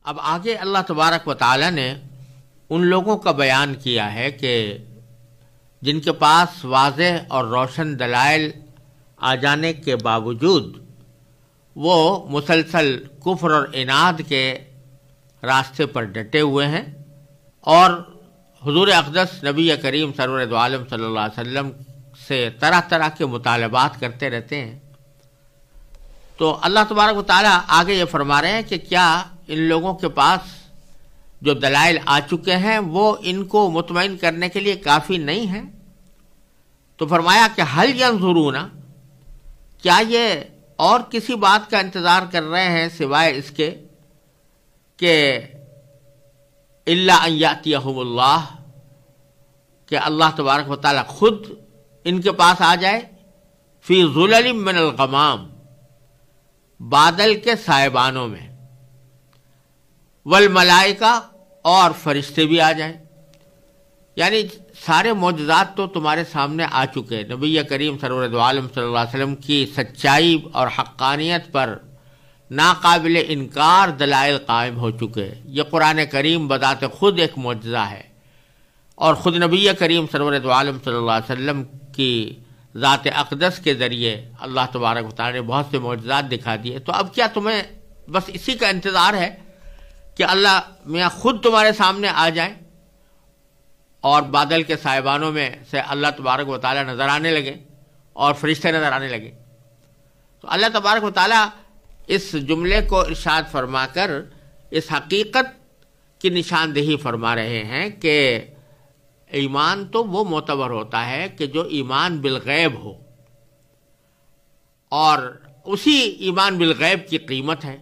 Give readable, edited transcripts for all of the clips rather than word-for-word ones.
اب آگے اللہ تبارک و تعالی نے ان لوگوں کا بیان کیا ہے کہ جن کے پاس واضح اور روشن دلائل آ جانے کے باوجود وہ مسلسل کفر اور عناد کے راستے پر ڈٹے ہوئے ہیں اور حضور اقدس نبی کریم سرور دو عالم صلی اللہ علیہ وسلم سے طرح طرح کے مطالبات کرتے رہتے ہیں، تو اللہ تبارک و تعالیٰ آگے یہ فرما رہے ہیں کہ کیا ان لوگوں کے پاس جو دلائل آ چکے ہیں وہ ان کو مطمئن کرنے کے لیے کافی نہیں ہیں؟ تو فرمایا کہ حل ینظرون، کیا یہ اور کسی بات کا انتظار کر رہے ہیں سوائے اس کے کہ الا ان یاتیہم اللہ، کہ اللہ تبارک و تعالیٰ خود ان کے پاس آ جائے، فی ظلل من الغمام، بادل کے سائبانوں میں، والملائکہ، اور فرشتے بھی آ جائیں۔ یعنی سارے معجزات تو تمہارے سامنے آ چکے، نبی کریم سرور دو عالم صلی اللہ علیہ وسلم کی سچائی اور حقانیت پر ناقابل انکار دلائل قائم ہو چکے۔ یہ قرآن کریم بذات خود ایک معجزہ ہے، اور خود نبی کریم سرور دو عالم صلی اللہ علیہ وسلم کی ذات اقدس کے ذریعے اللہ تبارک و تعالی نے بہت سے معجزات دکھا دیے۔ تو اب کیا تمہیں بس اسی کا انتظار ہے کہ اللہ میاں خود تمہارے سامنے آ جائیں اور بادل کے سائبانوں میں سے اللہ تبارک و تعالی نظر آنے لگے اور فرشتے نظر آنے لگے؟ تو اللہ تبارک و تعالی اس جملے کو ارشاد فرما کر اس حقیقت کی نشاندہی فرما رہے ہیں کہ ایمان تو وہ معتبر ہوتا ہے کہ جو ایمان بالغیب ہو، اور اسی ایمان بالغیب کی قیمت ہے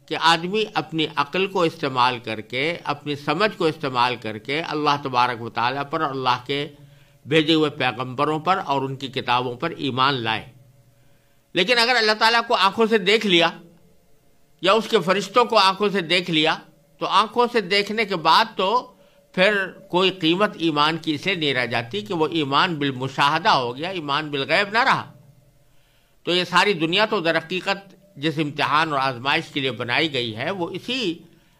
کہ آدمی اپنی عقل کو استعمال کر کے، اپنی سمجھ کو استعمال کر کے اللہ تبارک و تعالیٰ پر اور اللہ کے بھیجے ہوئے پیغمبروں پر اور ان کی کتابوں پر ایمان لائے۔ لیکن اگر اللہ تعالیٰ کو آنکھوں سے دیکھ لیا یا اس کے فرشتوں کو آنکھوں سے دیکھ لیا، تو آنکھوں سے دیکھنے کے بعد تو پھر کوئی قیمت ایمان کی اسے نہیں رہ جاتی کہ وہ ایمان بالمشاہدہ ہو گیا، ایمان بالغیب نہ رہا۔ تو یہ ساری دنیا تو در حقیقت جس امتحان اور آزمائش کے لیے بنائی گئی ہے وہ اسی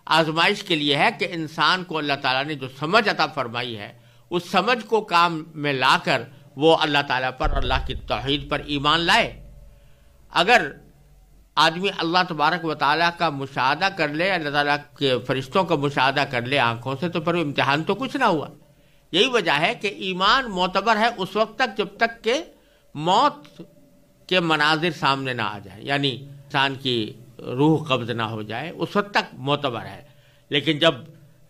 آزمائش کے لیے ہے کہ انسان کو اللہ تعالیٰ نے جو سمجھ عطا فرمائی ہے اس سمجھ کو کام میں لا کر وہ اللہ تعالیٰ پر اور اللہ کی توحید پر ایمان لائے۔ اگر آدمی اللہ تبارک و تعالیٰ کا مشاہدہ کر لے، اللہ تعالیٰ کے فرشتوں کا مشاہدہ کر لے آنکھوں سے، تو پھر وہ امتحان تو کچھ نہ ہوا۔ یہی وجہ ہے کہ ایمان معتبر ہے اس وقت تک جب تک کہ موت کے مناظر سامنے نہ آ جائے، یعنی انسان کی روح قبض نہ ہو جائے، اس وقت تک معتبر ہے۔ لیکن جب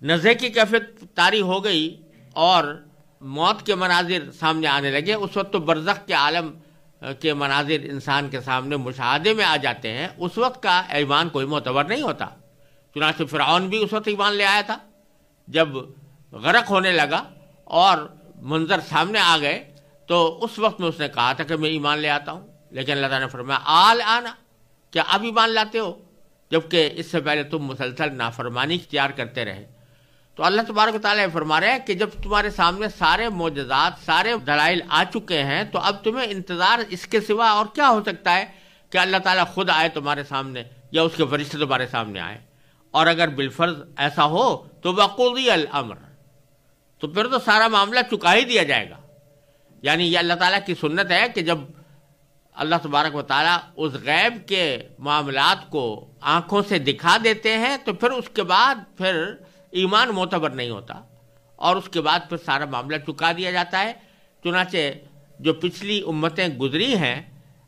نزع کی کیفیت طاری ہو گئی اور موت کے مناظر سامنے آنے لگے، اس وقت تو برزخ کے عالم کے مناظر انسان کے سامنے مشاہدے میں آ جاتے ہیں، اس وقت کا ایمان کوئی معتبر نہیں ہوتا۔ چنانچہ فرعون بھی اس وقت ایمان لے آیا تھا جب غرق ہونے لگا اور منظر سامنے آ گئے، تو اس وقت میں اس نے کہا تھا کہ میں ایمان لے آتا ہوں، لیکن اللہ تعالیٰ نے فرمایا آل آنا، کیا اب ایمان لاتے ہو جبکہ اس سے پہلے تم مسلسل نافرمانی اختیار کرتے رہے؟ تو اللہ تبارک و تعالیٰ فرما رہے ہیں کہ جب تمہارے سامنے سارے معجزات، سارے دلائل آ چکے ہیں، تو اب تمہیں انتظار اس کے سوا اور کیا ہو سکتا ہے کہ اللہ تعالیٰ خود آئے تمہارے سامنے یا اس کے فرشتے تمہارے سامنے آئے؟ اور اگر بالفرض ایسا ہو تو وقضی الامر، تو پھر تو سارا معاملہ چکا ہی دیا جائے گا۔ یعنی یہ اللہ تعالیٰ کی سنت ہے کہ جب اللہ تبارک و تعالیٰ اس غیب کے معاملات کو آنکھوں سے دکھا دیتے ہیں تو پھر اس کے بعد پھر ایمان معتبر نہیں ہوتا، اور اس کے بعد پھر سارا معاملہ چکا دیا جاتا ہے۔ چنانچہ جو پچھلی امتیں گزری ہیں،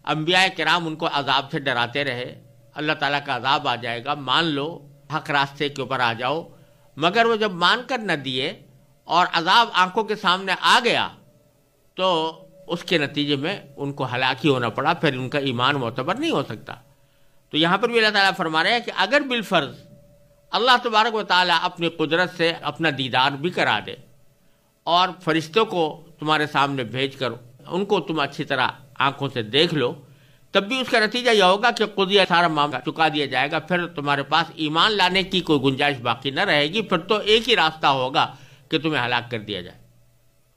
انبیاء کرام ان کو عذاب سے ڈراتے رہے، اللہ تعالیٰ کا عذاب آ جائے گا، مان لو، حق راستے کے اوپر آ جاؤ، مگر وہ جب مان کر نہ دیے اور عذاب آنکھوں کے سامنے آ گیا تو اس کے نتیجے میں ان کو ہلاکی ہونا پڑا، پھر ان کا ایمان معتبر نہیں ہو سکتا۔ تو یہاں پر بھی اللہ تعالیٰ فرما رہے ہیں کہ اگر بالفرض اللہ تبارک و تعالیٰ اپنی قدرت سے اپنا دیدار بھی کرا دے اور فرشتوں کو تمہارے سامنے بھیج کر ان کو تم اچھی طرح آنکھوں سے دیکھ لو، تب بھی اس کا نتیجہ یہ ہوگا کہ قضیہ سارا معاملہ چکا دیا جائے گا، پھر تمہارے پاس ایمان لانے کی کوئی گنجائش باقی نہ رہے گی، پھر تو ایک ہی راستہ ہوگا کہ تمہیں ہلاک کر دیا جائے۔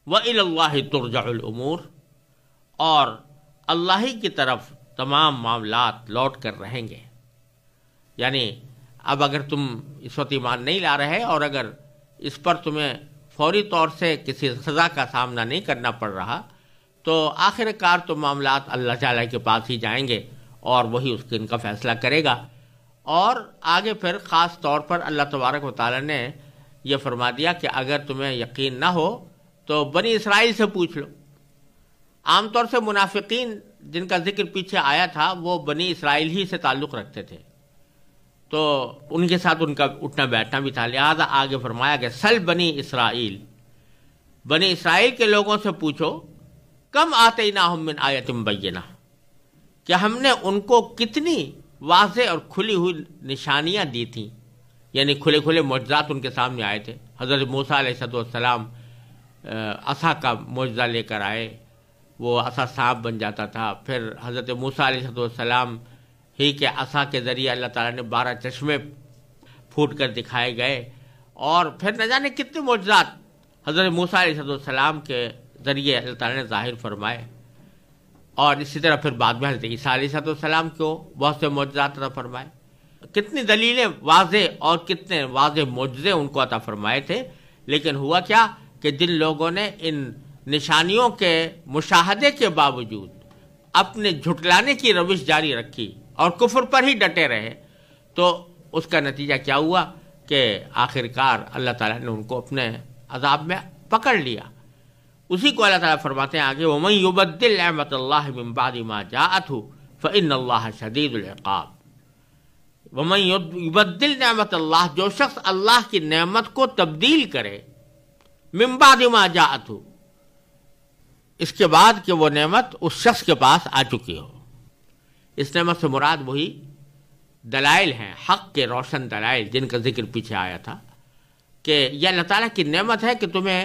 وَإِلَى اللَّهِ تُرْجَعُ الْأُمُورُ، اور اللہ ہی کی طرف تمام معاملات لوٹ کر رہیں گے۔ یعنی اب اگر تم اس وقت ایمان نہیں لا رہے اور اگر اس پر تمہیں فوری طور سے کسی سزا کا سامنا نہیں کرنا پڑ رہا تو آخر کار تو معاملات اللہ تعالیٰ کے پاس ہی جائیں گے اور وہی اس ان کا فیصلہ کرے گا. اور آگے پھر خاص طور پر اللہ تبارک و تعالیٰ نے یہ فرما دیا کہ اگر تمہیں یقین نہ ہو تو بنی اسرائیل سے پوچھ لو. عام طور سے منافقین جن کا ذکر پیچھے آیا تھا وہ بنی اسرائیل ہی سے تعلق رکھتے تھے، تو ان کے ساتھ ان کا اٹھنا بیٹھنا بھی تھا. لہذا آگے فرمایا کہ سل بنی اسرائیل، بنی اسرائیل کے لوگوں سے پوچھو، کم آتیناہم من آیۃ بینہ، کہ ہم نے ان کو کتنی واضح اور کھلی ہوئی نشانیاں دی تھیں، یعنی کھلے کھلے معجزات ان کے سامنے آئے تھے. حضرت موسیٰ علیہ السلام عصا کا معجزہ لے کر آئے، وہ عصا سانپ بن جاتا تھا. پھر حضرت موسیٰ علیہ السلام ہی کے عصا کے ذریعے اللہ تعالیٰ نے 12 چشمے پھوٹ کر دکھائے گئے، اور پھر نہ جانے کتنے معجزات حضرت موسیٰ علیہ السلام کے ذریعے اللہ تعالیٰ نے ظاہر فرمائے. اور اسی طرح پھر بعد میں حضرت عیسیٰ علیہ السلام کو بہت سے معجزات عطا فرمائے. کتنی دلیلیں واضح اور کتنے واضح معجزے ان کو عطا فرمائے تھے. لیکن ہوا کیا کہ جن لوگوں نے ان نشانیوں کے مشاہدے کے باوجود اپنے جھٹلانے کی روش جاری رکھی اور کفر پر ہی ڈٹے رہے، تو اس کا نتیجہ کیا ہوا کہ آخرکار اللہ تعالیٰ نے ان کو اپنے عذاب میں پکڑ لیا. اسی کو اللہ تعالیٰ فرماتے ہیں آگے، وَمَن يُبَدِّلْ نِعْمَتَ اللَّهِ مِن بَعْدِ مَا جَاءَتْهُ فَإِنَّ اللَّهَ شَدِيدُ الْعِقَابِ. وَمَن يُبَدِّلْ نِعْمَتَ اللَّهِ، جو شخص اللہ کی نعمت کو تبدیل کرے، مِن بَعْدِ مَا جَاءَتْهُ، اس کے بعد کہ وہ نعمت اس شخص کے پاس آ چکی ہو. اس نعمت سے مراد وہی دلائل ہیں، حق کے روشن دلائل جن کا ذکر پیچھے آیا تھا، کہ یہ اللہ تعالیٰ کی نعمت ہے کہ تمہیں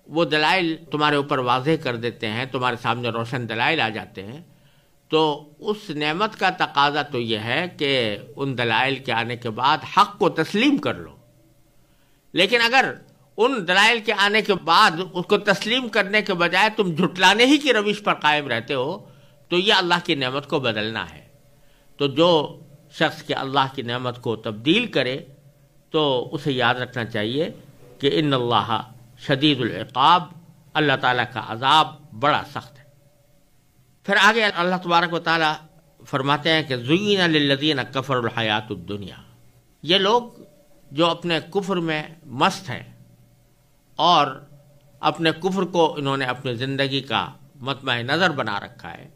وہ دلائل تمہارے اوپر واضح کر دیتے ہیں، تمہارے سامنے روشن دلائل آ جاتے ہیں. تو اس نعمت کا تقاضا تو یہ ہے کہ ان دلائل کے آنے کے بعد حق کو تسلیم کر لو. لیکن اگر ان دلائل کے آنے کے بعد اس کو تسلیم کرنے کے بجائے تم جھٹلانے ہی کی روش پر قائم رہتے ہو تو یہ اللہ کی نعمت کو بدلنا ہے. تو جو شخص کے اللہ کی نعمت کو تبدیل کرے تو اسے یاد رکھنا چاہیے کہ ان اللہ شدید العقاب، اللہ تعالیٰ کا عذاب بڑا سخت ہے. پھر آگے اللہ تبارک و تعالیٰ فرماتے ہیں کہ زُیِّنَ لِلَّذِينَ كَفَرُوا الْحَيَاةُ الدُّنْيَا، یہ لوگ جو اپنے کفر میں مست ہیں اور اپنے کفر کو انہوں نے اپنی زندگی کا مطمع نظر بنا رکھا ہے،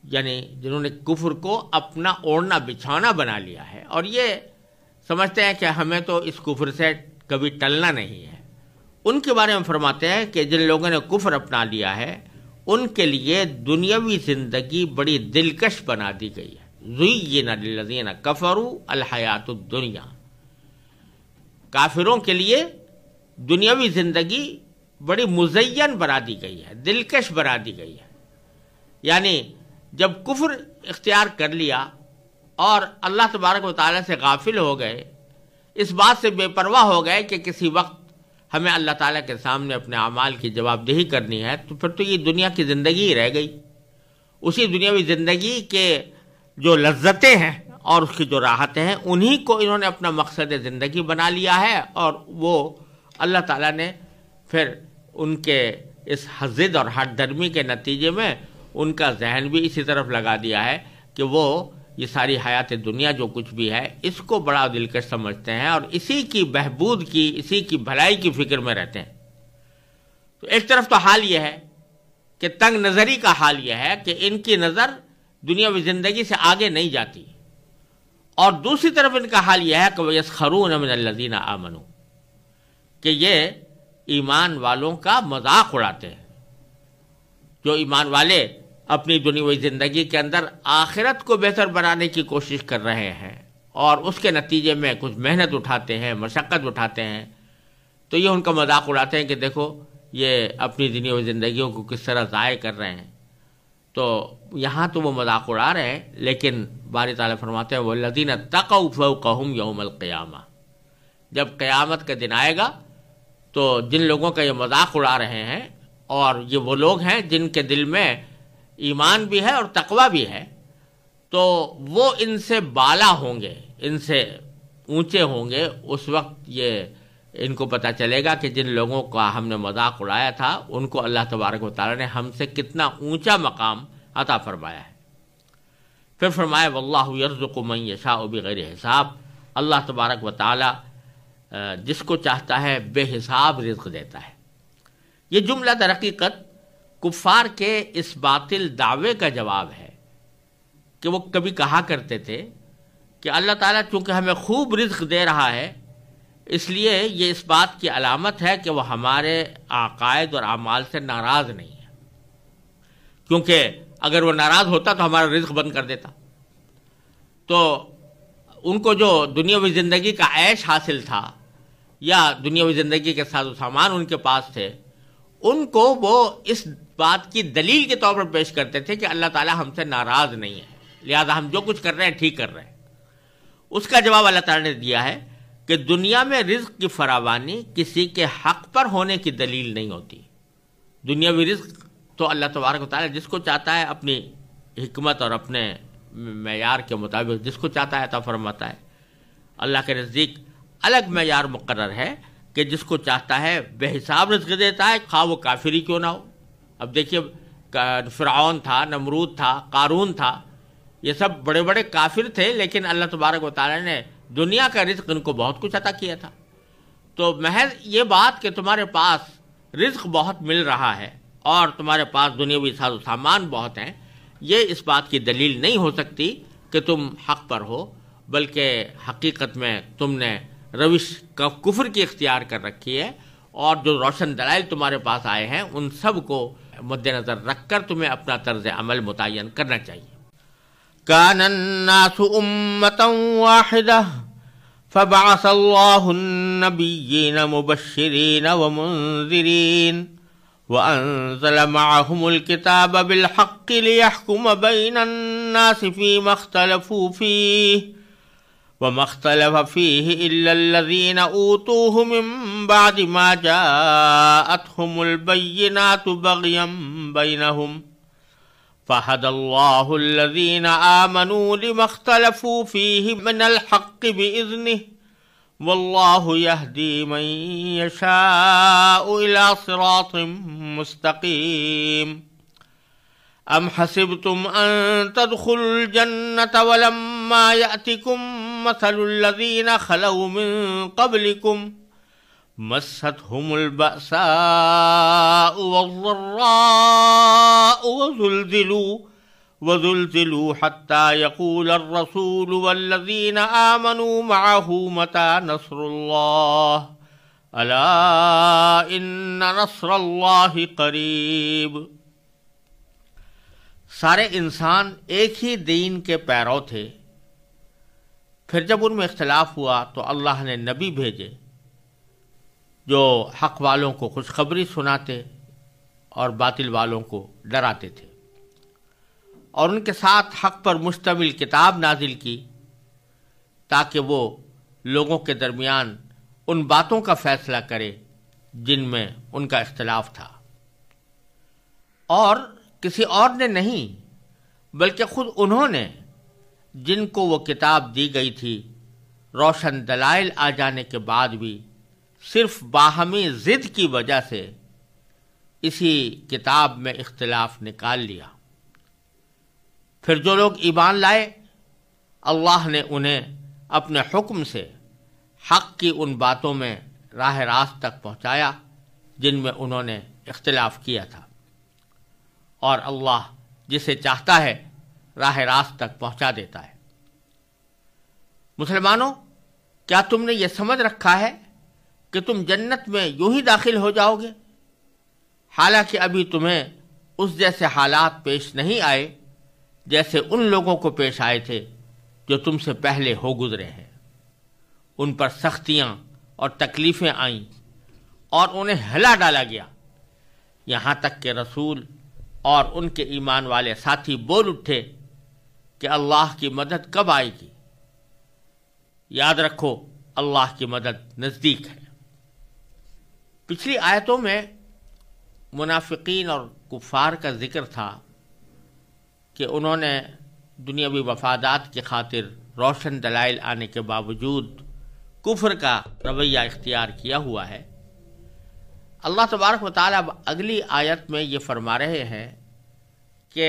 یعنی جنہوں نے کفر کو اپنا اوڑھنا بچھانا بنا لیا ہے اور یہ سمجھتے ہیں کہ ہمیں تو اس کفر سے کبھی ٹلنا نہیں ہے، ان کے بارے میں فرماتے ہیں کہ جن لوگوں نے کفر اپنا لیا ہے ان کے لیے دنیاوی زندگی بڑی دلکش بنا دی گئی ہے. زُیِّنَ لِلَّذِينَ كَفَرُوا الْحَيَاةُ الدُّنْيَا، کافروں کے لیے دنیاوی زندگی بڑی مزین بنا دی گئی ہے، دلکش بنا دی گئی ہے. یعنی جب کفر اختیار کر لیا اور اللہ تبارک و تعالیٰ سے غافل ہو گئے، اس بات سے بے پرواہ ہو گئے کہ کسی وقت ہمیں اللہ تعالیٰ کے سامنے اپنے اعمال کی جواب دہی کرنی ہے، تو پھر تو یہ دنیا کی زندگی ہی رہ گئی. اسی دنیاوی زندگی کے جو لذتیں ہیں اور اس کی جو راحتیں ہیں انہی کو انہوں نے اپنا مقصد زندگی بنا لیا ہے، اور وہ اللہ تعالیٰ نے پھر ان کے اس حضد اور ہٹ درمی کے نتیجے میں ان کا ذہن بھی اسی طرف لگا دیا ہے کہ وہ یہ ساری حیات دنیا جو کچھ بھی ہے اس کو بڑا دلکش سمجھتے ہیں اور اسی کی بہبود کی، اسی کی بھلائی کی فکر میں رہتے ہیں. تو ایک طرف تو حال یہ ہے کہ تنگ نظری کا حال یہ ہے کہ ان کی نظر دنیاوی زندگی سے آگے نہیں جاتی، اور دوسری طرف ان کا حال یہ ہے کہ وَيَسْخَرُونَ مِنَ الَّذِينَ آمَنُوا، کہ یہ ایمان والوں کا مذاق اڑاتے ہیں. جو ایمان والے اپنی دنیاوی زندگی کے اندر آخرت کو بہتر بنانے کی کوشش کر رہے ہیں اور اس کے نتیجے میں کچھ محنت اٹھاتے ہیں، مشقت اٹھاتے ہیں، تو یہ ان کا مذاق اڑاتے ہیں کہ دیکھو یہ اپنی دنیاوی زندگیوں کو کس طرح ضائع کر رہے ہیں. تو یہاں تو وہ مذاق اڑا رہے ہیں، لیکن باری تعالیٰ فرماتے ہیں وَالَّذِينَ اتَّقَوْا فَوْقَهُمْ يَوْمَ الْقِيَامَةِ، جب قیامت کا دن آئے گا تو جن لوگوں کا یہ مذاق اڑا رہے ہیں، اور یہ وہ لوگ ہیں جن کے دل میں ایمان بھی ہے اور تقویٰ بھی ہے، تو وہ ان سے بالا ہوں گے، ان سے اونچے ہوں گے. اس وقت یہ ان کو پتہ چلے گا کہ جن لوگوں کا ہم نے مذاق اڑایا تھا ان کو اللہ تبارک و تعالیٰ نے ہم سے کتنا اونچا مقام عطا فرمایا ہے. پھر فرمایا واللہ یرزق من یشاء بغیر حساب، اللہ تبارک و تعالیٰ جس کو چاہتا ہے بے حساب رزق دیتا ہے. یہ جملہ در حقیقت کفار کے اس باطل دعوے کا جواب ہے کہ وہ کبھی کہا کرتے تھے کہ اللہ تعالیٰ چونکہ ہمیں خوب رزق دے رہا ہے اس لیے یہ اس بات کی علامت ہے کہ وہ ہمارے عقائد اور اعمال سے ناراض نہیں ہے، کیونکہ اگر وہ ناراض ہوتا تو ہمارا رزق بند کر دیتا. تو ان کو جو دنیاوی زندگی کا عیش حاصل تھا یا دنیاوی زندگی کے ساز و سامان ان کے پاس تھے، ان کو وہ اس بات کی دلیل کے طور پر پیش کرتے تھے کہ اللہ تعالیٰ ہم سے ناراض نہیں ہے، لہذا ہم جو کچھ کر رہے ہیں ٹھیک کر رہے ہیں. اس کا جواب اللہ تعالیٰ نے دیا ہے کہ دنیا میں رزق کی فراوانی کسی کے حق پر ہونے کی دلیل نہیں ہوتی. دنیاوی رزق تو اللہ تبارک و تعالیٰ جس کو چاہتا ہے اپنی حکمت اور اپنے معیار کے مطابق جس کو چاہتا ہے عطا فرماتا ہے. اللہ کے نزدیک الگ معیار مقرر ہے کہ جس کو چاہتا ہے بے حساب رزق دیتا ہے، خواہ وہ کافر ہی کیوں نہ ہو. اب دیکھیے فرعون تھا، نمرود تھا، قارون تھا، یہ سب بڑے بڑے کافر تھے، لیکن اللہ تبارک و تعالیٰ نے دنیا کا رزق ان کو بہت کچھ عطا کیا تھا. تو محض یہ بات کہ تمہارے پاس رزق بہت مل رہا ہے اور تمہارے پاس دنیاوی ساز و سامان بہت ہیں، یہ اس بات کی دلیل نہیں ہو سکتی کہ تم حق پر ہو، بلکہ حقیقت میں تم نے روش کا کفر کی اختیار کر رکھی ہے، اور جو روشن دلائل تمہارے پاس آئے ہیں ان سب کو مد نظر رکھ کر تمہیں اپنا طرز عمل متعین کرنا چاہیے. كان الناس أمة واحدة فبعث الله النبيين مبشرين ومنذرين وأنزل معهم الكتاب بالحق ليحكم بين الناس فيما اختلفوا فيه وما اختلف فيه إلا الذين أوتوه من بعد ما جاءتهم البينات بغيا بينهم فهدى الله الذين آمنوا لما اختلفوا فيه من الحق بإذنه والله يهدي من يشاء إلى صراط مستقيم. أم حسبتم أن تدخلوا الجنة ولما يأتكم مثل الذين خلوا من قبلكم مستهم البأساء والضراء وزلزلوا حتى يقول الرسول والذين آمنوا معه متى نصر الله ألا إن نصر الله قريب. سارے انسان ایک ہی دین کے پیرو تھے، پھر جب ان میں اختلاف ہوا تو اللہ نے نبی بھیجے جو حق والوں کو خوشخبری سناتے اور باطل والوں کو ڈراتے تھے، اور ان کے ساتھ حق پر مشتمل کتاب نازل کی تاکہ وہ لوگوں کے درمیان ان باتوں کا فیصلہ کرے جن میں ان کا اختلاف تھا. اور کسی اور نے نہیں بلکہ خود انہوں نے، جن کو وہ کتاب دی گئی تھی، روشن دلائل آ جانے کے بعد بھی صرف باہمی ضد کی وجہ سے اسی کتاب میں اختلاف نکال لیا. پھر جو لوگ ایمان لائے اللہ نے انہیں اپنے حکم سے حق کی ان باتوں میں راہ راست تک پہنچایا جن میں انہوں نے اختلاف کیا تھا، اور اللہ جسے چاہتا ہے راہ راست تک پہنچا دیتا ہے. مسلمانوں، کیا تم نے یہ سمجھ رکھا ہے کہ تم جنت میں یوں ہی داخل ہو جاؤ گے، حالانکہ ابھی تمہیں اس جیسے حالات پیش نہیں آئے جیسے ان لوگوں کو پیش آئے تھے جو تم سے پہلے ہو گزرے ہیں. ان پر سختیاں اور تکلیفیں آئیں اور انہیں ہلا ڈالا گیا، یہاں تک کہ رسول اور ان کے ایمان والے ساتھی بول اٹھے کہ اللہ کی مدد کب آئے گی. یاد رکھو اللہ کی مدد نزدیک ہے. پچھلی آیتوں میں منافقین اور کفار کا ذکر تھا کہ انہوں نے دنیاوی مفادات کی خاطر روشن دلائل آنے کے باوجود کفر کا رویہ اختیار کیا ہوا ہے، اللہ تبارک و تعالیٰ اگلی آیت میں یہ فرما رہے ہیں کہ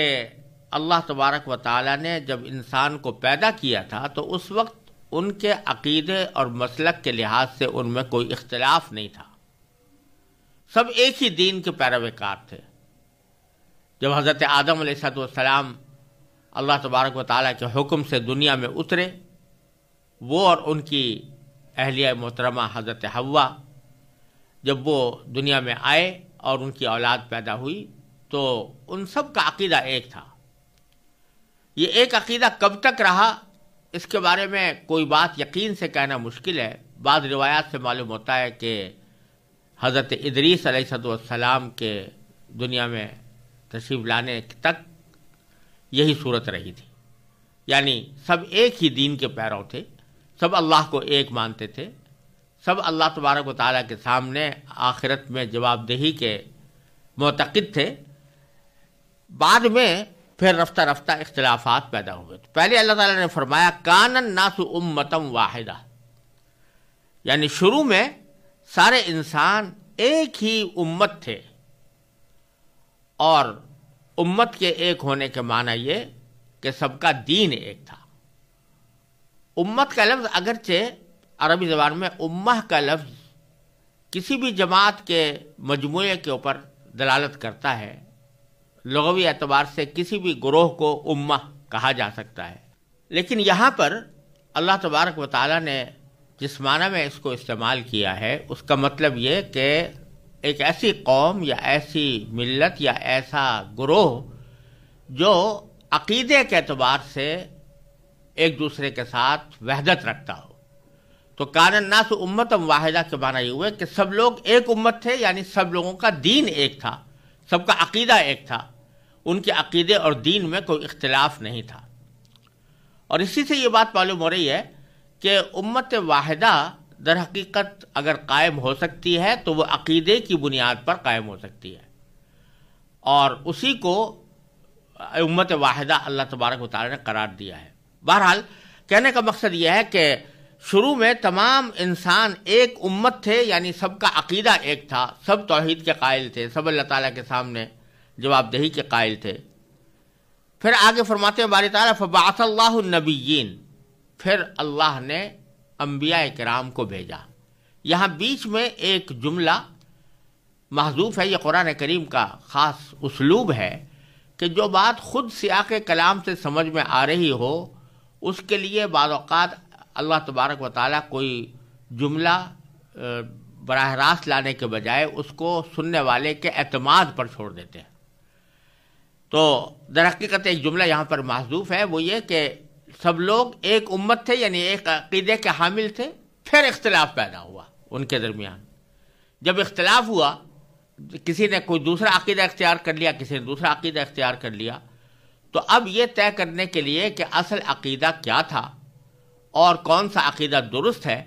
اللہ تبارک و تعالیٰ نے جب انسان کو پیدا کیا تھا تو اس وقت ان کے عقیدے اور مسلک کے لحاظ سے ان میں کوئی اختلاف نہیں تھا، سب ایک ہی دین کے پیروکار تھے۔ جب حضرت آدم علیہ السلام اللہ تبارک و تعالیٰ کے حکم سے دنیا میں اترے، وہ اور ان کی اہلیہ محترمہ حضرت حوا جب وہ دنیا میں آئے اور ان کی اولاد پیدا ہوئی تو ان سب کا عقیدہ ایک تھا۔ یہ ایک عقیدہ کب تک رہا اس کے بارے میں کوئی بات یقین سے کہنا مشکل ہے۔ بعض روایات سے معلوم ہوتا ہے کہ حضرت ادریس علیہ السلام کے دنیا میں تشریف لانے تک یہی صورت رہی تھی، یعنی سب ایک ہی دین کے پیرو تھے، سب اللہ کو ایک مانتے تھے، سب اللہ تبارک و تعالیٰ کے سامنے آخرت میں جواب دہی کے معتقد تھے۔ بعد میں پھر رفتہ رفتہ اختلافات پیدا ہوئے۔ پہلے اللہ تعالیٰ نے فرمایا کان الناس امۃ واحدہ، یعنی شروع میں سارے انسان ایک ہی امت تھے، اور امت کے ایک ہونے کے معنی یہ کہ سب کا دین ایک تھا۔ امت کا لفظ اگرچہ عربی زبان میں امہ کا لفظ کسی بھی جماعت کے مجموعے کے اوپر دلالت کرتا ہے، لغوی اعتبار سے کسی بھی گروہ کو امہ کہا جا سکتا ہے، لیکن یہاں پر اللہ تبارک و تعالیٰ نے جس معنی میں اس کو استعمال کیا ہے اس کا مطلب یہ کہ ایک ایسی قوم یا ایسی ملت یا ایسا گروہ جو عقیدے کے اعتبار سے ایک دوسرے کے ساتھ وحدت رکھتا ہو۔ تو کان الناس امۃ واحدہ کے معنی یہ ہوئے کہ سب لوگ ایک امت تھے، یعنی سب لوگوں کا دین ایک تھا، سب کا عقیدہ ایک تھا، ان کے عقیدے اور دین میں کوئی اختلاف نہیں تھا۔ اور اسی سے یہ بات معلوم ہو رہی ہے کہ امت واحدہ در حقیقت اگر قائم ہو سکتی ہے تو وہ عقیدے کی بنیاد پر قائم ہو سکتی ہے، اور اسی کو امت واحدہ اللہ تبارک و تعالیٰ نے قرار دیا ہے۔ بہرحال کہنے کا مقصد یہ ہے کہ شروع میں تمام انسان ایک امت تھے، یعنی سب کا عقیدہ ایک تھا، سب توحید کے قائل تھے، سب اللہ تعالیٰ کے سامنے جواب دہی کے قائل تھے۔ پھر آگے فرماتے ہیں باری تعالیٰ فبعث اللہ النبیین، پھر اللہ نے انبیاء کرام کو بھیجا۔ یہاں بیچ میں ایک جملہ محذوف ہے، یہ قرآن کریم کا خاص اسلوب ہے کہ جو بات خود سیاق کلام سے سمجھ میں آ رہی ہو اس کے لیے بعض اوقات اللہ تبارک و تعالیٰ کوئی جملہ براہ راست لانے کے بجائے اس کو سننے والے کے اعتماد پر چھوڑ دیتے ہیں۔ تو در حقیقت ایک جملہ یہاں پر محذوف ہے، وہ یہ کہ سب لوگ ایک امت تھے، یعنی ایک عقیدے کے حامل تھے، پھر اختلاف پیدا ہوا ان کے درمیان۔ جب اختلاف ہوا، کسی نے کوئی دوسرا عقیدہ اختیار کر لیا، کسی نے دوسرا عقیدہ اختیار کر لیا، تو اب یہ طے کرنے کے لیے کہ اصل عقیدہ کیا تھا اور کون سا عقیدہ درست ہے،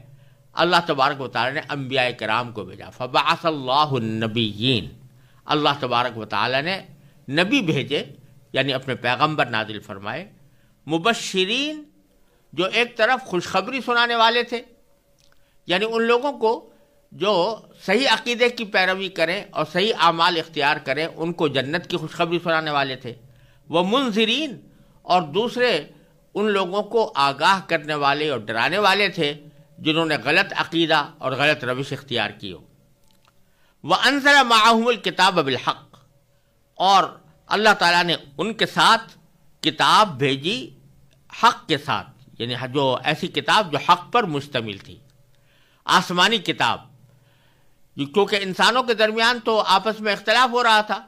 اللہ تبارک و تعالیٰ نے انبیاء کرام کو بھیجا۔ فبعث اللہ النبیین، اللہ تبارک و تعالیٰ نے نبی بھیجے، یعنی اپنے پیغمبر نازل فرمائے، مبشرین، جو ایک طرف خوشخبری سنانے والے تھے، یعنی ان لوگوں کو جو صحیح عقیدے کی پیروی کریں اور صحیح اعمال اختیار کریں ان کو جنت کی خوشخبری سنانے والے تھے، وہ منذرین، اور دوسرے ان لوگوں کو آگاہ کرنے والے اور ڈرانے والے تھے جنہوں نے غلط عقیدہ اور غلط روش اختیار کی ہو۔ وَأَنزَلَ مَعَهُمُ الْكِتَابَ بِالْحَقِّ، اور اللہ تعالیٰ نے ان کے ساتھ کتاب بھیجی حق کے ساتھ، یعنی جو ایسی کتاب جو حق پر مشتمل تھی، آسمانی کتاب، کیونکہ انسانوں کے درمیان تو آپس میں اختلاف ہو رہا تھا،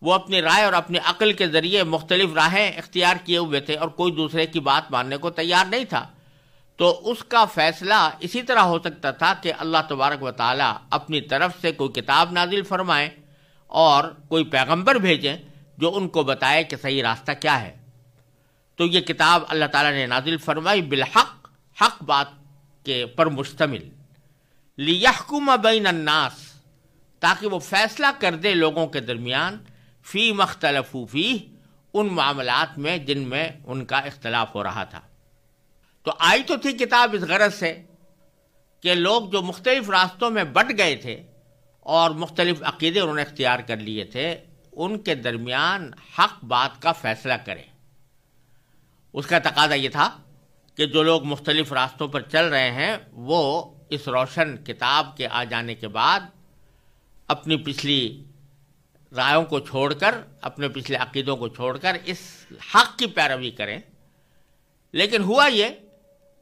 وہ اپنی رائے اور اپنی عقل کے ذریعے مختلف راہیں اختیار کیے ہوئے تھے اور کوئی دوسرے کی بات ماننے کو تیار نہیں تھا، تو اس کا فیصلہ اسی طرح ہو سکتا تھا کہ اللہ تبارک و تعالیٰ اپنی طرف سے کوئی کتاب نازل فرمائیں اور کوئی پیغمبر بھیجیں جو ان کو بتائے کہ صحیح راستہ کیا ہے۔ تو یہ کتاب اللہ تعالیٰ نے نازل فرمائی بالحق، حق بات کے پر مشتمل، لیحکم بین الناس، تاکہ وہ فیصلہ کر دے لوگوں کے درمیان، فی مختلفوا فیہ، ان معاملات میں جن میں ان کا اختلاف ہو رہا تھا۔ تو آئی تو تھی کتاب اس غرض سے کہ لوگ جو مختلف راستوں میں بٹ گئے تھے اور مختلف عقیدے انہوں نے اختیار کر لیے تھے، ان کے درمیان حق بات کا فیصلہ کریں۔ اس کا تقاضا یہ تھا کہ جو لوگ مختلف راستوں پر چل رہے ہیں وہ اس روشن کتاب کے آ جانے کے بعد اپنی پچھلی رائوں کو چھوڑ کر، اپنے پچھلے عقیدوں کو چھوڑ کر اس حق کی پیروی کریں۔ لیکن ہوا یہ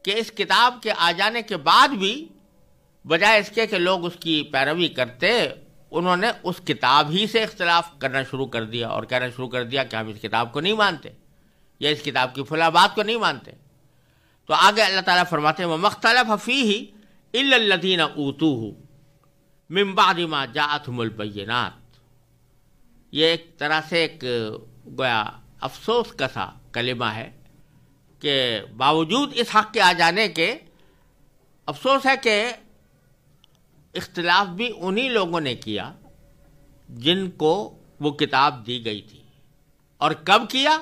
کہ اس کتاب کے آ جانے کے بعد بھی بجائے اس کے کہ لوگ اس کی پیروی کرتے، انہوں نے اس کتاب ہی سے اختلاف کرنا شروع کر دیا اور کہنا شروع کر دیا کہ ہم اس کتاب کو نہیں مانتے یا اس کتاب کی فلاں بات کو نہیں مانتے۔ تو آگے اللہ تعالیٰ فرماتے ہیں وَمَا اخْتَلَفَ فِيهِ إِلَّا الَّذِينَ أُوتُوهُ مِن بَعْدِ مَا جَاءَتْهُمُ الْبَيِّنَاتُ۔ یہ ایک طرح سے ایک گویا افسوس کا سا کلمہ ہے کہ باوجود اس حق کے آ جانے کے افسوس ہے کہ اختلاف بھی انہی لوگوں نے کیا جن کو وہ کتاب دی گئی تھی۔ اور کب کیا؟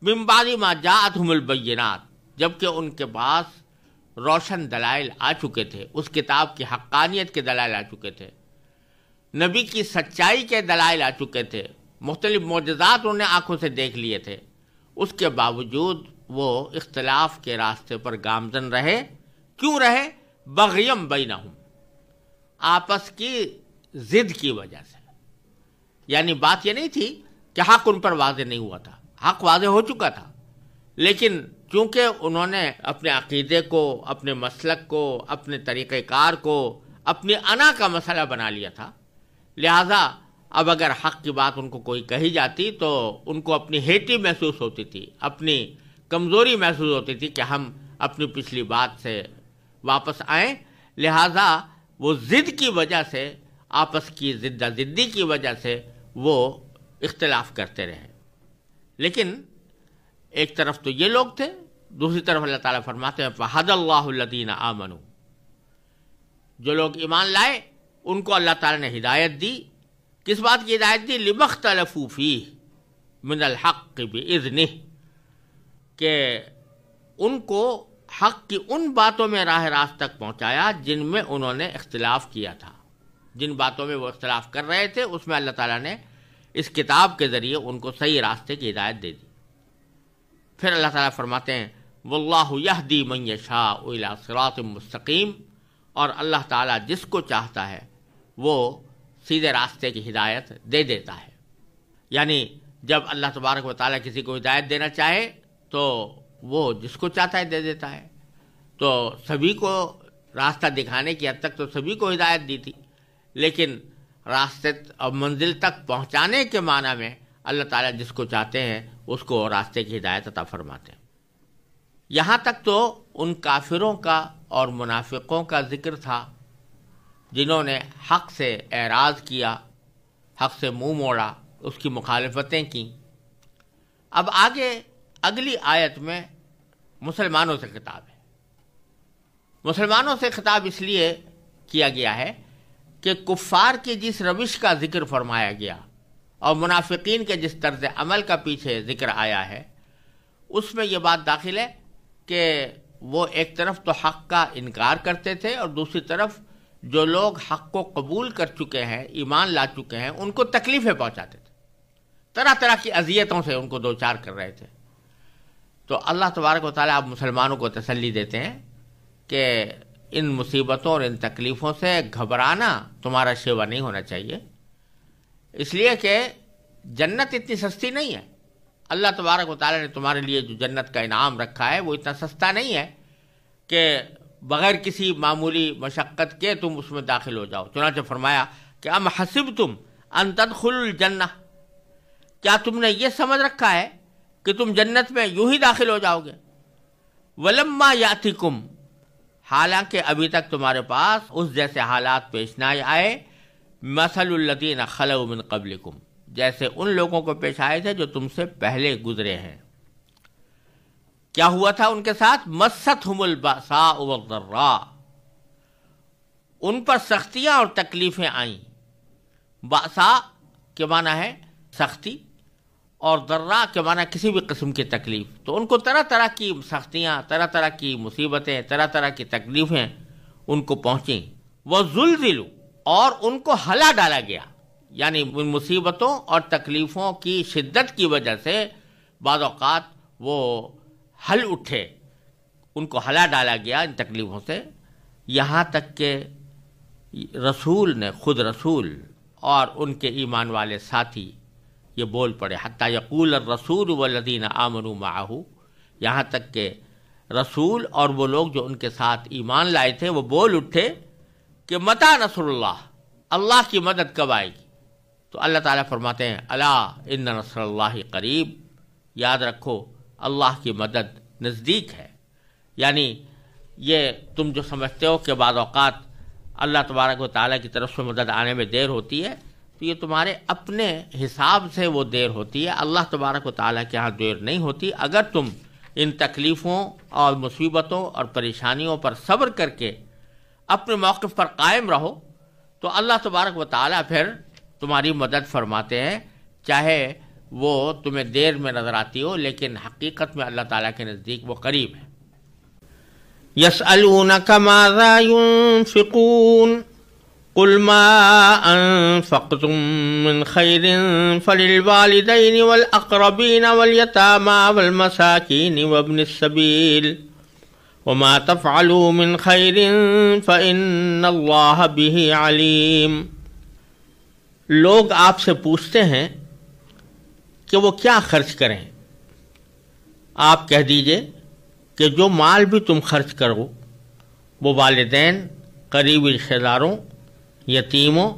من بعد ما جاءتهم البینات، جبکہ ان کے پاس روشن دلائل آ چکے تھے، اس کتاب کی حقانیت کے دلائل آ چکے تھے، نبی کی سچائی کے دلائل آ چکے تھے، مختلف معجزات انہوں نے آنکھوں سے دیکھ لیے تھے۔ اس کے باوجود وہ اختلاف کے راستے پر گامزن رہے۔ کیوں رہے؟ بغیم بینہم، آپس کی ضد کی وجہ سے۔ یعنی بات یہ نہیں تھی کہ حق ان پر واضح نہیں ہوا تھا، حق واضح ہو چکا تھا، لیکن چونکہ انہوں نے اپنے عقیدے کو، اپنے مسلک کو، اپنے طریقہ کار کو اپنی انا کا مسئلہ بنا لیا تھا، لہذا اب اگر حق کی بات ان کو کوئی کہی جاتی تو ان کو اپنی ہیٹی محسوس ہوتی تھی، اپنی کمزوری محسوس ہوتی تھی کہ ہم اپنی پچھلی بات سے واپس آئیں۔ لہذا وہ ضد کی وجہ سے، آپس کی ضدہ ضدی کی وجہ سے وہ اختلاف کرتے رہے۔ لیکن ایک طرف تو یہ لوگ تھے، دوسری طرف اللہ تعالیٰ فرماتے ہیں فَهَدَى اللَّهُ الَّذِينَ آمَنُوا، جو لوگ ایمان لائے ان کو اللہ تعالیٰ نے ہدایت دی۔ کس بات کی ہدایت دی؟ لِمَا اخْتَلَفُوا فِيهِ مِنَ الْحَقِّ بِإِذْنِهِ، کہ ان کو حق کی ان باتوں میں راہ راست تک پہنچایا جن میں انہوں نے اختلاف کیا تھا، جن باتوں میں وہ اختلاف کر رہے تھے اس میں اللہ تعالیٰ نے اس کتاب کے ذریعے ان کو صحیح راستے کی ہدایت دے دی۔ پھر اللہ تعالیٰ فرماتے ہیں وَاللَّهُ يَهْدِي مَن يَشَاءُ إِلَىٰ صِرَاطٍ مُسْتَقِيمٍ، اور اللہ تعالیٰ جس کو چاہتا ہے وہ سیدھے راستے کی ہدایت دے دیتا ہے۔ یعنی جب اللہ تبارک و تعالیٰ کسی کو ہدایت دینا چاہے تو وہ جس کو چاہتا ہے دے دیتا ہے۔ تو سبھی کو راستہ دکھانے کی حد تک تو سبھی کو ہدایت دی تھی، لیکن راستے اور منزل تک پہنچانے کے معنی میں اللہ تعالیٰ جس کو چاہتے ہیں اس کو راستے کی ہدایت عطا فرماتے ہیں۔ یہاں تک تو ان کافروں کا اور منافقوں کا ذکر تھا جنہوں نے حق سے اعراض کیا، حق سے منہ موڑا، اس کی مخالفتیں کیں۔ اب آگے اگلی آیت میں مسلمانوں سے خطاب ہے۔ مسلمانوں سے خطاب اس لیے کیا گیا ہے کہ کفار کی جس روش کا ذکر فرمایا گیا اور منافقین کے جس طرز عمل کا پیچھے ذکر آیا ہے، اس میں یہ بات داخل ہے کہ وہ ایک طرف تو حق کا انکار کرتے تھے اور دوسری طرف جو لوگ حق کو قبول کر چکے ہیں، ایمان لا چکے ہیں، ان کو تکلیفیں پہنچاتے تھے، طرح طرح کی اذیتوں سے ان کو دوچار کر رہے تھے۔ تو اللہ تبارک و تعالیٰ اب مسلمانوں کو تسلی دیتے ہیں کہ ان مصیبتوں اور ان تکلیفوں سے گھبرانا تمہارا شیوا نہیں ہونا چاہیے، اس لیے کہ جنت اتنی سستی نہیں ہے۔ اللہ تبارک و تعالیٰ نے تمہارے لیے جو جنت کا انعام رکھا ہے وہ اتنا سستا نہیں ہے کہ بغیر کسی معمولی مشقت کے تم اس میں داخل ہو جاؤ۔ چنانچہ فرمایا کہ ام حسبتم ان تدخلوا الجنہ، کیا تم نے یہ سمجھ رکھا ہے کہ تم جنت میں یوں ہی داخل ہو جاؤ گے؟ ولما یاتکم، حالانکہ ابھی تک تمہارے پاس اس جیسے حالات پیش نہ آئے، مثل الذین خلوا من قبلکم، جیسے ان لوگوں کو پیش آئے تھے جو تم سے پہلے گزرے ہیں۔ کیا ہوا تھا ان کے ساتھ؟ مستہم البأساء والضراء، ان پر سختیاں اور تکلیفیں آئیں۔ بأساء کے معنی ہے سختی، اور ضرّا کے معنی کسی بھی قسم کی تکلیف، تو ان کو طرح طرح کی سختیاں، طرح طرح کی مصیبتیں، طرح طرح کی تکلیفیں ان کو پہنچیں. وَزُلْزِلُوا، اور ان کو ہلا ڈالا گیا، یعنی ان مصیبتوں اور تکلیفوں کی شدت کی وجہ سے بعض اوقات وہ ہل اٹھے، ان کو ہلا ڈالا گیا ان تکلیفوں سے، یہاں تک کہ رسول نے، خود رسول اور ان کے ایمان والے ساتھی یہ بول پڑے، حتیٰ یقول الرسول والذین آمنوا معہ، یہاں تک کہ رسول اور وہ لوگ جو ان کے ساتھ ایمان لائے تھے وہ بول اٹھے کہ متی نصر اللہ، اللہ کی مدد کب آئے گی؟ تو اللہ تعالیٰ فرماتے ہیں الا ان نصر اللہ قریب، یاد رکھو اللہ کی مدد نزدیک ہے. یعنی یہ تم جو سمجھتے ہو کہ بعض اوقات اللہ تبارک و تعالیٰ کی طرف سے مدد آنے میں دیر ہوتی ہے، تو یہ تمہارے اپنے حساب سے وہ دیر ہوتی ہے، اللہ تبارک و تعالیٰ کے ہاں دیر نہیں ہوتی. اگر تم ان تکلیفوں اور مصیبتوں اور پریشانیوں پر صبر کر کے اپنے موقف پر قائم رہو تو اللہ تبارک و تعالیٰ پھر تمہاری مدد فرماتے ہیں، چاہے وہ تمہیں دیر میں نظر آتی ہو، لیکن حقیقت میں اللہ تعالیٰ کے نزدیک وہ قریب ہے. يسألونك ماذا ينفقون قل ما أنفقتم من خير فللوالدين والأقربين واليتامى والمساكين وابن السبيل وما تفعلوا من خير فإن الله به عليم. لوگ آپ سے پوچھتے ہیں کہ وہ کیا خرچ کریں. آپ کہہ دیجئے کہ جو مال بھی تم خرچ کرو وہ والدین، قریبی رشتہ داروں، یتیموں،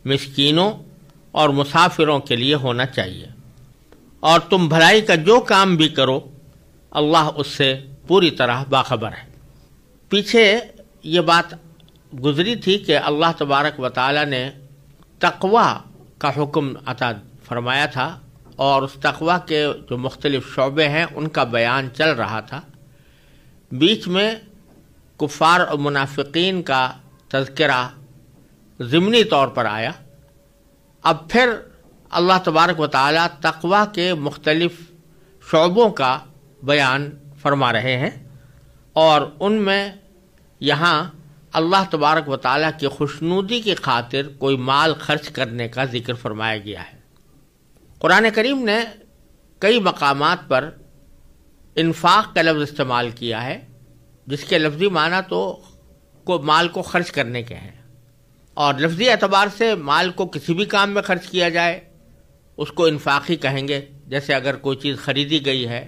مسکینوں اور مسافروں کے لیے ہونا چاہیے، اور تم بھلائی کا جو کام بھی کرو اللہ اس سے پوری طرح باخبر ہے. پیچھے یہ بات گزری تھی کہ اللہ تبارک و تعالی نے تقوی کا حکم عطا فرمایا تھا، اور اس تقوی کے جو مختلف شعبے ہیں ان کا بیان چل رہا تھا. بیچ میں کفار اور منافقین کا تذکرہ ضمنی طور پر آیا. اب پھر اللہ تبارک و تعالیٰ تقوی کے مختلف شعبوں کا بیان فرما رہے ہیں، اور ان میں یہاں اللہ تبارک و تعالیٰ کی خوشنودی کی خاطر کوئی مال خرچ کرنے کا ذکر فرمایا گیا ہے. قرآن کریم نے کئی مقامات پر انفاق کا لفظ استعمال کیا ہے، جس کے لفظی معنی تو مال کو خرچ کرنے کے ہیں، اور لفظی اعتبار سے مال کو کسی بھی کام میں خرچ کیا جائے اس کو انفاق ہی کہیں گے. جیسے اگر کوئی چیز خریدی گئی ہے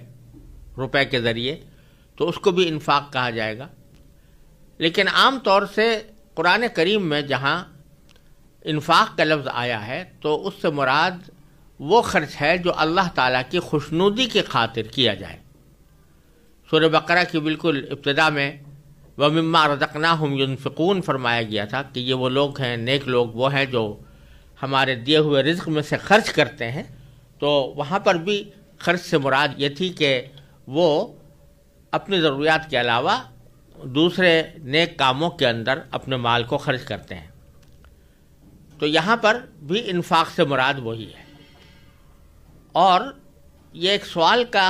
روپے کے ذریعے تو اس کو بھی انفاق کہا جائے گا. لیکن عام طور سے قرآن کریم میں جہاں انفاق کا لفظ آیا ہے تو اس سے مراد وہ خرچ ہے جو اللہ تعالیٰ کی خوشنودی کی خاطر کیا جائے. سورہ بقرہ کی بالکل ابتدا میں وَمِمَّا رَزَقْنَاهُمْ يُنْفِقُونَ فرمایا گیا تھا کہ یہ وہ لوگ ہیں، نیک لوگ وہ ہیں جو ہمارے دیے ہوئے رزق میں سے خرچ کرتے ہیں. تو وہاں پر بھی خرچ سے مراد یہ تھی کہ وہ اپنی ضروریات کے علاوہ دوسرے نیک کاموں کے اندر اپنے مال کو خرچ کرتے ہیں. تو یہاں پر بھی انفاق سے مراد وہی ہے. اور یہ ایک سوال کا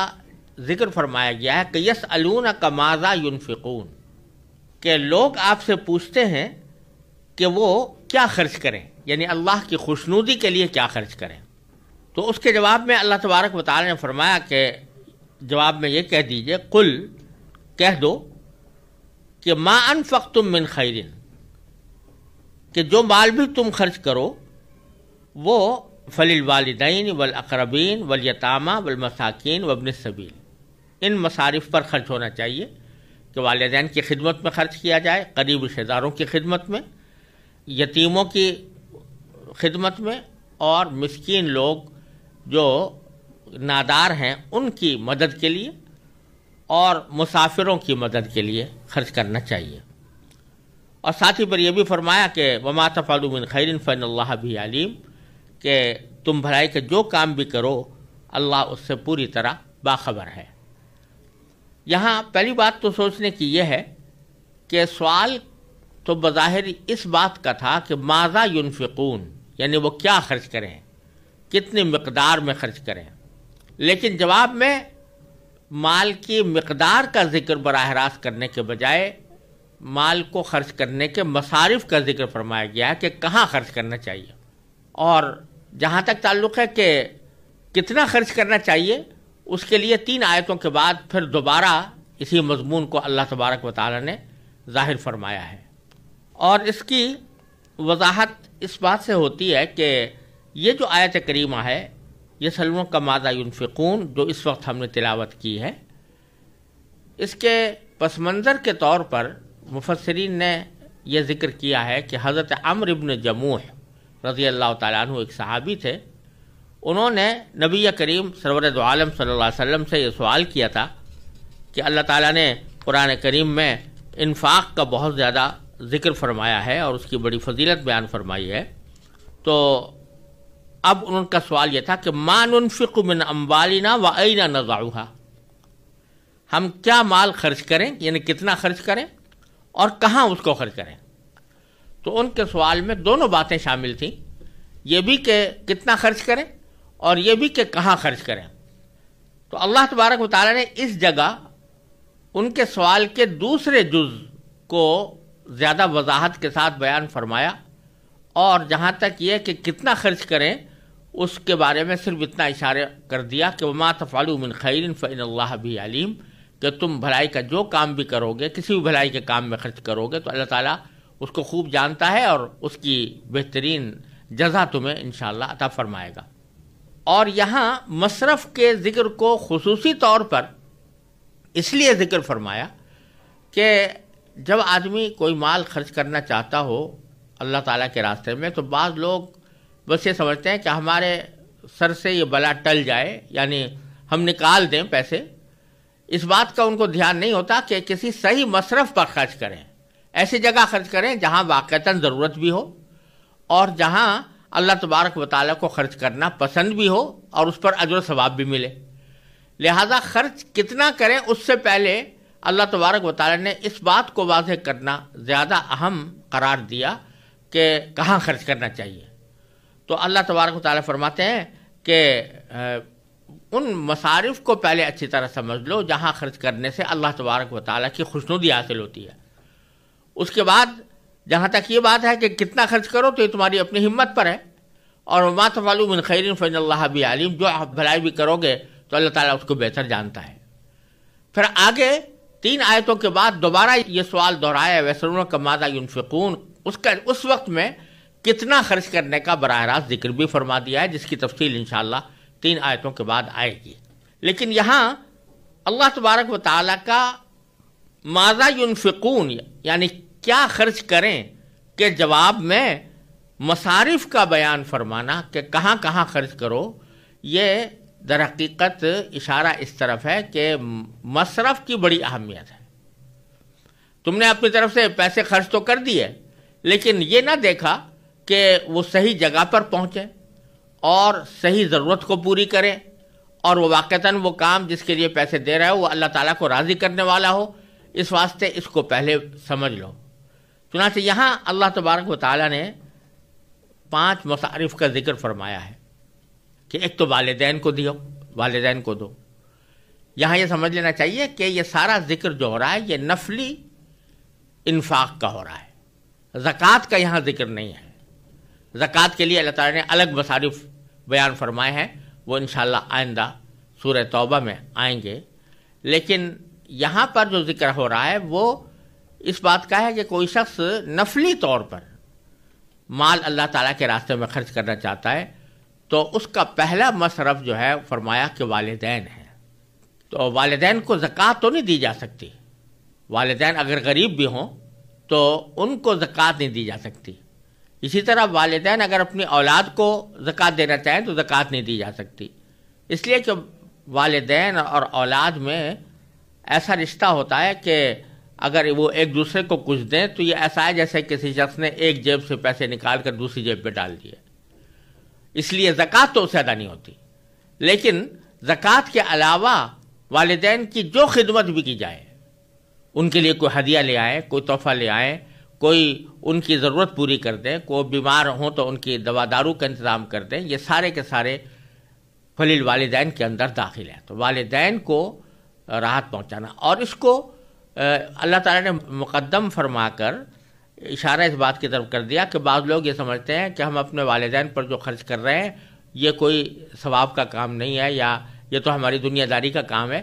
ذکر فرمایا گیا ہے کہ یسألونک ماذا ینفقون، کہ لوگ آپ سے پوچھتے ہیں کہ وہ کیا خرچ کریں، یعنی اللہ کی خوشنودی کے لیے کیا خرچ کریں. تو اس کے جواب میں اللہ تبارک و تعالی نے فرمایا کہ جواب میں یہ کہہ دیجئے، قل کہہ دو کہ ما انفقتم من خیر، کہ جو مال بھی تم خرچ کرو وہ فللوالدین والاقربین والیتامى والمساکین وابن السبیل، ان مصارف پر خرچ ہونا چاہیے کہ والدین کی خدمت میں خرچ کیا جائے، قریب رشتہ داروں کی خدمت میں، یتیموں کی خدمت میں، اور مسکین لوگ جو نادار ہیں ان کی مدد کے لیے، اور مسافروں کی مدد کے لیے خرچ کرنا چاہیے. اور ساتھ ہی پر یہ بھی فرمایا کہ وما تفعلوا من خیر فإن اللہ بہ علیم، کہ تم بھلائی کا جو کام بھی کرو اللہ اس سے پوری طرح باخبر ہے. یہاں پہلی بات تو سوچنے کی یہ ہے کہ سوال تو بظاہر اس بات کا تھا کہ ماذا ینفقون، یعنی وہ کیا خرچ کریں، کتنی مقدار میں خرچ کریں. لیکن جواب میں مال کی مقدار کا ذکر براہ راست کرنے کے بجائے مال کو خرچ کرنے کے مصارف کا ذکر فرمایا گیا ہے کہ کہاں خرچ کرنا چاہیے. اور جہاں تک تعلق ہے کہ کتنا خرچ کرنا چاہیے، اس کے لیے 3 آیتوں کے بعد پھر دوبارہ اسی مضمون کو اللہ تبارک و تعالی نے ظاہر فرمایا ہے. اور اس کی وضاحت اس بات سے ہوتی ہے کہ یہ جو آیت کریمہ ہے، یہ سلموں کا ماذا ینفقون جو اس وقت ہم نے تلاوت کی ہے، اس کے پس منظر کے طور پر مفسرین نے یہ ذکر کیا ہے کہ حضرت عمرو ابن جموح رضی اللہ تعالیٰ عنہ ایک صحابی تھے. انہوں نے نبی کریم سرور دو عالم صلی اللہ علیہ وسلم سے یہ سوال کیا تھا کہ اللہ تعالیٰ نے قرآن کریم میں انفاق کا بہت زیادہ ذکر فرمایا ہے اور اس کی بڑی فضیلت بیان فرمائی ہے. تو اب ان کا سوال یہ تھا کہ ما ننفق من اموالنا و این نضعها، ہم کیا مال خرچ کریں، یعنی کتنا خرچ کریں اور کہاں اس کو خرچ کریں. تو ان کے سوال میں دونوں باتیں شامل تھیں، یہ بھی کہ کتنا خرچ کریں اور یہ بھی کہ کہاں خرچ کریں. تو اللہ تبارک و تعالیٰ نے اس جگہ ان کے سوال کے دوسرے جز کو زیادہ وضاحت کے ساتھ بیان فرمایا، اور جہاں تک یہ کہ کتنا خرچ کریں اس کے بارے میں صرف اتنا اشارہ کر دیا کہ وما تفعلوا من خیر فإن اللہ بہ علیم، کہ تم بھلائی کا جو کام بھی کرو گے، کسی بھی بھلائی کے کام میں خرچ کرو گے تو اللہ تعالیٰ اس کو خوب جانتا ہے اور اس کی بہترین جزا تمہیں انشاءاللہ عطا فرمائے گا. اور یہاں مصرف کے ذکر کو خصوصی طور پر اس لیے ذکر فرمایا کہ جب آدمی کوئی مال خرچ کرنا چاہتا ہو اللہ تعالیٰ کے راستے میں، تو بعض لوگ بس یہ سمجھتے ہیں کہ ہمارے سر سے یہ بلا ٹل جائے، یعنی ہم نکال دیں پیسے. اس بات کا ان کو دھیان نہیں ہوتا کہ کسی صحیح مصرف پر خرچ کریں، ایسی جگہ خرچ کریں جہاں واقعتاً ضرورت بھی ہو اور جہاں اللہ تبارک و تعالیٰ کو خرچ کرنا پسند بھی ہو اور اس پر اجر و ثواب بھی ملے. لہذا خرچ کتنا کریں اس سے پہلے اللہ تبارک و تعالیٰ نے اس بات کو واضح کرنا زیادہ اہم قرار دیا کہ کہاں خرچ کرنا چاہیے. تو اللہ تبارک و تعالیٰ فرماتے ہیں کہ ان مصارف کو پہلے اچھی طرح سمجھ لو جہاں خرچ کرنے سے اللہ تبارک و تعالیٰ کی خوشنودی حاصل ہوتی ہے. اس کے بعد جہاں تک یہ بات ہے کہ کتنا خرچ کرو تو یہ تمہاری اپنی ہمت پر ہے، اور وما تفعلوا من خیر فإن اللہ بہ علیم، جو بھلائی بھی کرو گے تو اللہ تعالیٰ اس کو بہتر جانتا ہے. پھر آگے 3 آیتوں کے بعد دوبارہ یہ سوال دہرایا وَيَسْأَلُونَكَ مَاذَا يُنْفِقُونَ، اس وقت میں کتنا خرچ کرنے کا براہ راست ذکر بھی فرما دیا ہے، جس کی تفصیل انشاءاللہ 3 آیتوں کے بعد آئے گی. لیکن یہاں اللہ تبارک و تعالیٰ کا ماذا ينفقون یعنی کیا خرچ کریں کے جواب میں مصارف کا بیان فرمانا کہ کہاں کہاں خرچ کرو، یہ در حقیقت اشارہ اس طرف ہے کہ مصرف کی بڑی اہمیت ہے. تم نے اپنی طرف سے پیسے خرچ تو کر دیے، لیکن یہ نہ دیکھا کہ وہ صحیح جگہ پر پہنچے اور صحیح ضرورت کو پوری کریں، اور وہ واقعتاً وہ کام جس کے لیے پیسے دے رہے ہو وہ اللہ تعالیٰ کو راضی کرنے والا ہو. اس واسطے اس کو پہلے سمجھ لو. چنانچہ یہاں اللہ تبارک و تعالیٰ نے 5 مصارف کا ذکر فرمایا ہے کہ ایک تو والدین کو دیو، والدین کو دو. یہاں یہ سمجھ لینا چاہیے کہ یہ سارا ذکر جو ہو رہا ہے یہ نفلی انفاق کا ہو رہا ہے، زکوٰۃ کا یہاں ذکر نہیں ہے. زکوٰۃ کے لیے اللہ تعالیٰ نے الگ مصارف بیان فرمائے ہیں، وہ انشاءاللہ آئندہ سورہ توبہ میں آئیں گے. لیکن یہاں پر جو ذکر ہو رہا ہے وہ اس بات کا ہے کہ کوئی شخص نفلی طور پر مال اللہ تعالیٰ کے راستے میں خرچ کرنا چاہتا ہے تو اس کا پہلا مصرف جو ہے فرمایا کہ والدین ہیں. تو والدین کو زکوٰۃ تو نہیں دی جا سکتی، والدین اگر غریب بھی ہوں تو ان کو زکوٰۃ نہیں دی جا سکتی. اسی طرح والدین اگر اپنی اولاد کو زکوٰۃ دینا چاہیں تو زکوٰۃ نہیں دی جا سکتی، اس لیے کہ والدین اور اولاد میں ایسا رشتہ ہوتا ہے کہ اگر وہ ایک دوسرے کو کچھ دیں تو یہ ایسا ہے جیسے کسی شخص نے ایک جیب سے پیسے نکال کر دوسری جیب پہ ڈال دیے. اس لیے زکوٰۃ تو اس سے ادا نہیں ہوتی. لیکن زکوٰۃ کے علاوہ والدین کی جو خدمت بھی کی جائے، ان کے لیے کوئی ہدیہ لے آئیں، کوئی تحفہ لے آئیں، کوئی ان کی ضرورت پوری کر دیں، کوئی بیمار ہوں تو ان کی دوا دارو کا انتظام کر دیں، یہ سارے کے سارے فللوالدین کے اندر داخل ہے، تو والدین کو راحت پہنچانا. اور اس کو اللہ تعالیٰ نے مقدم فرما کر اشارہ اس بات کی طرف کر دیا کہ بعض لوگ یہ سمجھتے ہیں کہ ہم اپنے والدین پر جو خرچ کر رہے ہیں یہ کوئی ثواب کا کام نہیں ہے، یا یہ تو ہماری دنیا داری کا کام ہے.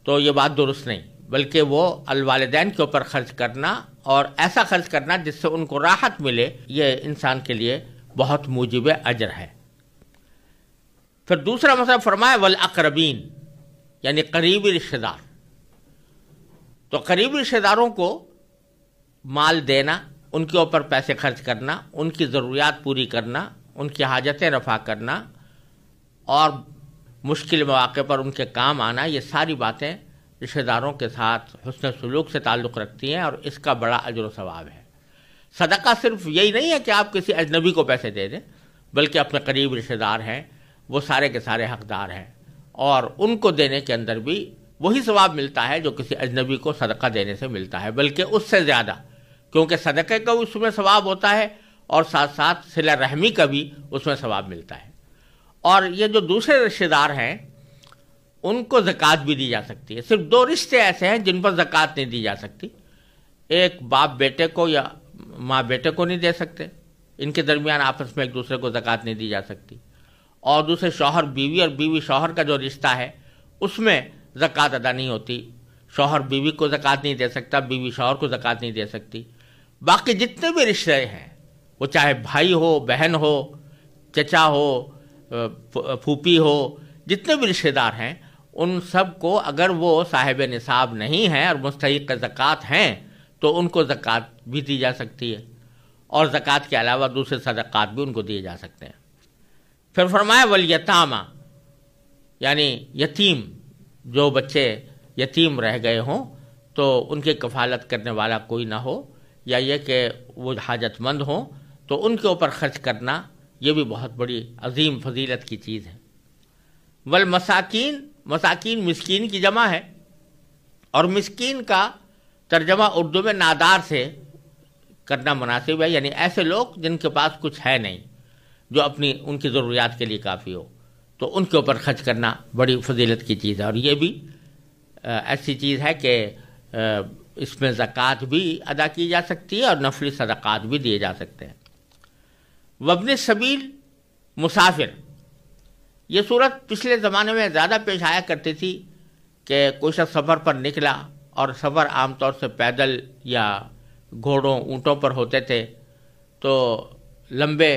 تو یہ بات درست نہیں، بلکہ وہ الوالدین کے اوپر خرچ کرنا اور ایسا خرچ کرنا جس سے ان کو راحت ملے، یہ انسان کے لیے بہت موجب اجر ہے. پھر دوسرا مسئلہ فرمایا والاقربین، یعنی قریبی رشتہ دار. تو قریبی رشتہ داروں کو مال دینا، ان کے اوپر پیسے خرچ کرنا، ان کی ضروریات پوری کرنا، ان کی حاجتیں رفع کرنا اور مشکل مواقع پر ان کے کام آنا، یہ ساری باتیں رشتہ داروں کے ساتھ حسن سلوک سے تعلق رکھتی ہیں اور اس کا بڑا اجر و ثواب ہے. صدقہ صرف یہی نہیں ہے کہ آپ کسی اجنبی کو پیسے دے دیں، بلکہ اپنے قریب رشتہ دار ہیں، وہ سارے کے سارے حقدار ہیں، اور ان کو دینے کے اندر بھی وہی ثواب ملتا ہے جو کسی اجنبی کو صدقہ دینے سے ملتا ہے، بلکہ اس سے زیادہ، کیونکہ صدقے کا اس میں ثواب ہوتا ہے اور ساتھ ساتھ صلہ رحمی کا بھی اس میں ثواب ملتا ہے. اور یہ جو دوسرے رشتہ دار ہیں ان کو زکوٰۃ بھی دی جا سکتی ہے. صرف دو رشتے ایسے ہیں جن پر زکوٰۃ نہیں دی جا سکتی. ایک باپ بیٹے کو یا ماں بیٹے کو نہیں دے سکتے، ان کے درمیان آپس میں ایک دوسرے کو زکوٰۃ نہیں دی جا سکتی. اور دوسرے شوہر بیوی اور بیوی شوہر کا جو رشتہ ہے اس میں زکوٰۃ ادا نہیں ہوتی. شوہر بیوی کو زکوٰۃ نہیں دے سکتا، بیوی شوہر کو زکوٰۃ نہیں دے سکتی. باقی جتنے بھی رشتے ہیں، وہ چاہے بھائی ہو، بہن ہو، چچا ہو، پھوپھی ہو، جتنے بھی رشتہ دار ہیں ان سب کو اگر وہ صاحب نصاب نہیں ہیں اور مستحق زکوٰۃ ہیں تو ان کو زکوٰۃ بھی دی جا سکتی ہے، اور زکوٰۃ کے علاوہ دوسرے صدقات بھی ان کو دیے جا سکتے ہیں. پھر فرمایا والیتامى، یعنی یتیم، جو بچے یتیم رہ گئے ہوں تو ان کی کفالت کرنے والا کوئی نہ ہو، یا یہ کہ وہ حاجت مند ہوں، تو ان کے اوپر خرچ کرنا یہ بھی بہت بڑی عظیم فضیلت کی چیز ہے. والمساکین، مساکین مسکین کی جمع ہے، اور مسکین کا ترجمہ اردو میں نادار سے کرنا مناسب ہے، یعنی ایسے لوگ جن کے پاس کچھ ہے نہیں، جو اپنی ان کی ضروریات کے لیے کافی ہو، تو ان کے اوپر خرچ کرنا بڑی فضیلت کی چیز ہے. اور یہ بھی ایسی چیز ہے کہ اس میں زکوٰۃ بھی ادا کی جا سکتی ہے اور نفلی صدقات بھی دیے جا سکتے ہیں. وابن السبیل، مسافر. یہ صورت پچھلے زمانے میں زیادہ پیش آیا کرتی تھی کہ کوئی شخص سفر پر نکلا، اور سفر عام طور سے پیدل یا گھوڑوں اونٹوں پر ہوتے تھے، تو لمبے